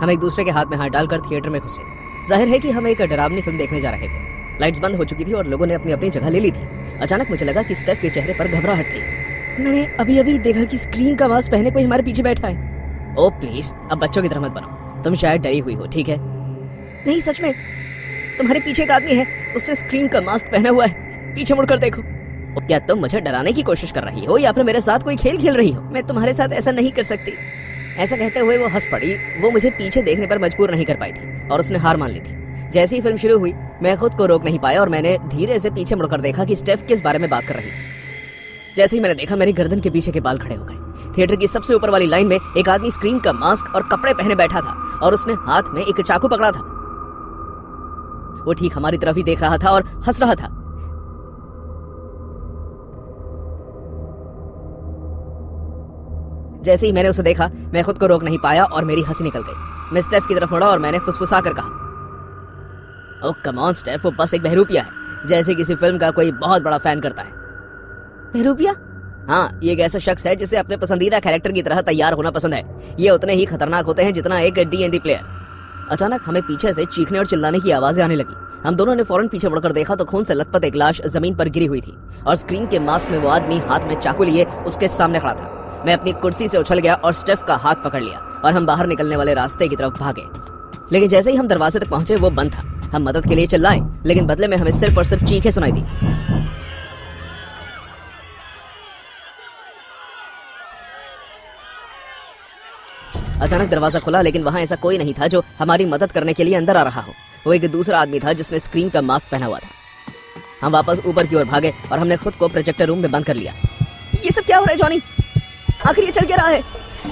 हम एक दूसरे के हाथ में हाथ डालकर थिएटर में घुसे। जाहिर है कि हम एक डरावनी फिल्म देखने जा रहे थे। लाइट्स बंद हो चुकी थी और लोगों ने अपनी अपनी जगह ले ली थी। अचानक मुझे लगा कि स्टेफ के चेहरे पर घबराहट थी। मैंने अभी अभी देखा कि स्क्रीन का मास्क पहने कोई हमारे पीछे बैठा है। ओ प्लीज, अब बच्चों की तरह मत बनो। तुम शायद डरी हुई हो, ठीक है? नहीं, सच में तुम्हारे पीछे एक आदमी है, उसने स्क्रीन का मास्क पहना हुआ है। पीछे मुड़कर देखो। क्या तुम मुझे डराने की कोशिश कर रही हो या फिर मेरे साथ कोई खेल खेल रही हो? मैं तुम्हारे साथ ऐसा नहीं कर सकती। ऐसा कहते हुए वो हंस पड़ी। वो मुझे पीछे देखने पर मजबूर नहीं कर पाई थी और उसने हार मान ली थी। जैसे ही फिल्म शुरू हुई, मैं खुद को रोक नहीं पाया और मैंने धीरे से पीछे मुड़कर देखा कि स्टेफ किस बारे में बात कर रही थी। जैसे ही मैंने देखा, मेरी गर्दन के पीछे के बाल खड़े हो गए। थिएटर की सबसे ऊपर वाली लाइन में एक आदमी स्क्रीन का मास्क और कपड़े पहने बैठा था और उसने हाथ में एक चाकू पकड़ा था। वो ठीक हमारी तरफ ही देख रहा था और हंस रहा था। जैसे ही मैंने उसे देखा, मैं खुद को रोक नहीं पाया और मेरी हंसी निकल गई। मैं स्टेफ की तरफ मुड़ा और मैंने फुसफुसा कर कहा, ओह कम ऑन स्टेफ, वो बस एक बहरूपिया है, जैसे किसी फिल्म का कोई बहुत बड़ा फैन करता है। बहरूपिया? हाँ, ये एक ऐसा शख्स है जिसे अपने पसंदीदा कैरेक्टर की तरह तैयार होना पसंद है। ये उतने ही खतरनाक होते हैं जितना एक D&D प्लेयर। अचानक हमें पीछे से चीखने और चिल्लाने की आवाजें आने लगी। हम दोनों ने फौरन पीछे मुड़कर देखा तो खून से लथपथ एक लाश जमीन पर गिरी हुई थी और स्क्रीन के मास्क में वो आदमी हाथ में चाकू लिए उसके सामने खड़ा था। मैं अपनी कुर्सी से उछल गया और स्टेफ का हाथ पकड़ लिया और हम बाहर निकलने वाले रास्ते की तरफ भागे। लेकिन जैसे ही हम दरवाजे तक पहुंचे, वो बंद था। हम मदद के लिए चिल्लाए, लेकिन बदले में हमें सिर्फ और सिर्फ चीखें सुनाई दी। अचानक दरवाजा खुला, लेकिन वहां ऐसा कोई नहीं था जो हमारी मदद करने के लिए अंदर आ रहा हो। वो एक दूसरा आदमी था जिसने स्क्रीन का मास्क पहना हुआ था। हम वापस ऊपर की ओर भागे और हमने खुद को प्रोजेक्टर रूम में बंद कर लिया। ये सब क्या हो रहा है जॉनी? आखिर ये चल क्या रहा है?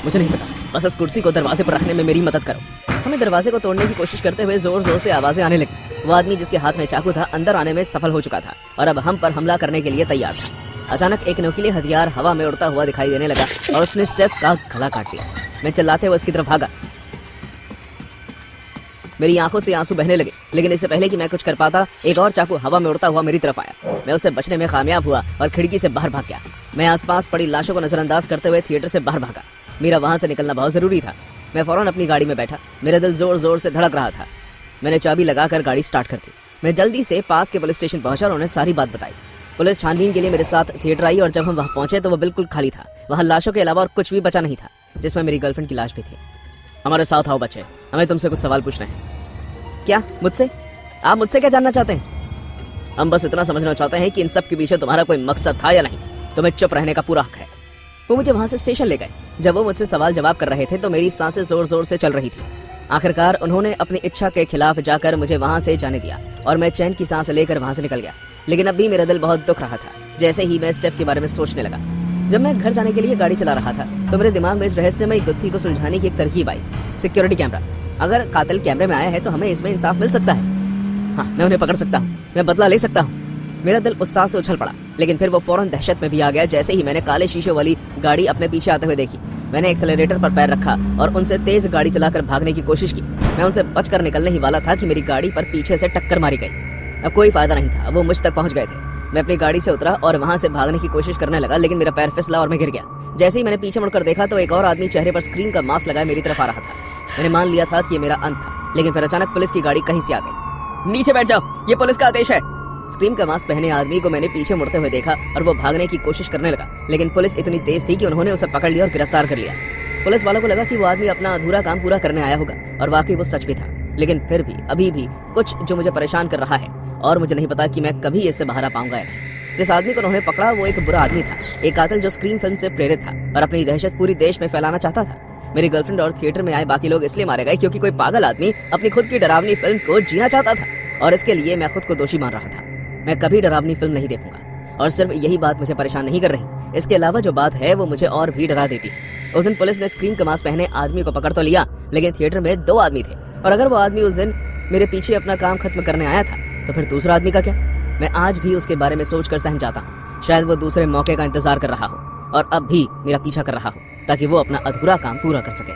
मुझे नहीं पता, बस इस कुर्सी को दरवाजे पर रखने में मेरी मदद करो। हमें दरवाजे को तोड़ने की कोशिश करते हुए जोर जोर से आवाजें आने लगी। वो आदमी जिसके हाथ में चाकू था अंदर आने में सफल हो चुका था और अब हम पर हमला करने के लिए तैयार था। अचानक एक नुकीले हथियार हवा में उड़ता हुआ दिखाई देने लगा और उसने स्टेफ का गला काट दिया। मैं चिल्लाते हुए उसकी तरफ भागा। मेरी आंखों से आंसू बहने लगे, लेकिन इससे पहले कि मैं कुछ कर पाता, एक और चाकू हवा में उड़ता हुआ मेरी तरफ आया। मैं उससे बचने में कामयाब हुआ और खिड़की से बाहर भाग गया। मैं आसपास पड़ी लाशों को नजरअंदाज करते हुए थिएटर से बाहर भागा। मेरा वहां से निकलना बहुत जरूरी था। मैं फौरन अपनी गाड़ी में बैठा। मेरा दिल जोर जोर से धड़क रहा था। मैंने चाबी लगाकर गाड़ी स्टार्ट कर दी। मैं जल्दी से पास के पुलिस स्टेशन पहुंचा और उन्हें सारी बात बताई। पुलिस छानबीन के लिए मेरे साथ थिएटर आई और जब हम वहां पहुंचे तो वो बिल्कुल खाली था। वहां लाशों के अलावा और कुछ भी बचा नहीं था, जिसमें मेरी गर्लफ्रेंड की लाश भी थी। हमारे साथ आओ बच्चे, हमें तुमसे कुछ सवाल पूछने हैं। क्या? मुझसे? आप मुझसे क्या जानना चाहते हैं? हम बस इतना समझना चाहते हैं कि इन सब के पीछे तुम्हारा कोई मकसद था या नहीं। तुम्हें चुप रहने का पूरा हक है। वो मुझे वहां से स्टेशन ले गए। जब वो मुझसे सवाल जवाब कर रहे थे तो मेरी सांसें जोर जोर से चल रही थी। आखिरकार उन्होंने अपनी इच्छा के खिलाफ जाकर मुझे वहां से जाने दिया और मैं चैन की सांस लेकर वहां से निकल गया। लेकिन अब भी मेरा दिल बहुत दुख रहा था। जैसे ही मैं स्टेफ के बारे में सोचने लगा, जब मैं घर जाने के लिए गाड़ी चला रहा था तो मेरे दिमाग में इस रहस्यमय गुत्थी को सुलझाने की एक तरकीब आई। Security camera. अगर कातिल कैमरे में आया है तो हमें इसमें इंसाफ मिल सकता है। हाँ, मैं उन्हें पकड़ सकता हूँ, मैं बदला ले सकता हूँ। मेरा दिल उत्साह से उछल पड़ा, लेकिन फिर वो फौरन दहशत में भी आ गया जैसे ही मैंने काले शीशों वाली गाड़ी अपने पीछे आते हुए देखी। मैंने एक्सेलरेटर पर पैर रखा और उनसे तेज गाड़ी चलाकर भागने की कोशिश की। मैं उनसे बचकर निकलने ही वाला था कि मेरी गाड़ी पर पीछे से टक्कर मारी गई। अब कोई फायदा नहीं था, वो मुझ तक पहुंच गए थे। मैं अपनी गाड़ी से उतरा और वहां से भागने की कोशिश करने लगा, लेकिन मेरा पैर फिसला और मैं गिर गया। जैसे ही मैंने पीछे मुड़कर देखा तो एक और आदमी चेहरे पर स्क्रीन का मास्क लगाए मेरी तरफ आ रहा था। मैंने मान लिया था कि ये मेरा अंत था, लेकिन फिर अचानक पुलिस की गाड़ी कहीं से आ गई। नीचे बैठ जाओ, ये पुलिस का आदेश है। स्क्रीन का मास्क पहने आदमी को मैंने पीछे मुड़ते हुए देखा और वो भागने की कोशिश करने लगा, लेकिन पुलिस इतनी तेज थी कि उन्होंने उसे पकड़ लिया और गिरफ्तार कर लिया। पुलिस वालों को लगा कि वो आदमी अपना अधूरा काम पूरा करने आया होगा और वाकई वो सच भी था। लेकिन फिर भी अभी भी कुछ जो मुझे परेशान कर रहा है और मुझे नहीं पता कि मैं कभी इससे बाहर आ पाऊंगा या नहीं। जिस आदमी को उन्होंने पकड़ा वो एक बुरा आदमी था, एक कातिल जो स्क्रीन फिल्म से प्रेरित था और अपनी दहशत पूरी देश में फैलाना चाहता था। मेरी गर्लफ्रेंड और थिएटर में आए बाकी लोग इसलिए मारे गए क्योंकि कोई पागल आदमी अपनी खुद की डरावनी फिल्म को जीना चाहता था और इसके लिए मैं खुद को दोषी मान रहा था। मैं कभी डरावनी फिल्म नहीं देखूंगा और सिर्फ यही बात मुझे परेशान नहीं कर रही, इसके अलावा जो बात है वो मुझे और भी डरा देती है। उस दिन पुलिस ने स्क्रीन का मास्क पहने आदमी को पकड़ तो लिया, लेकिन थिएटर में 2 आदमी थे और अगर वो आदमी उस दिन मेरे पीछे अपना काम खत्म करने आया था तो फिर दूसरा आदमी का क्या? मैं आज भी उसके बारे में सोचकर सहम जाता हूँ। शायद वो दूसरे मौके का इंतजार कर रहा हो और अब भी मेरा पीछा कर रहा हो ताकि वो अपना अधूरा काम पूरा कर सके।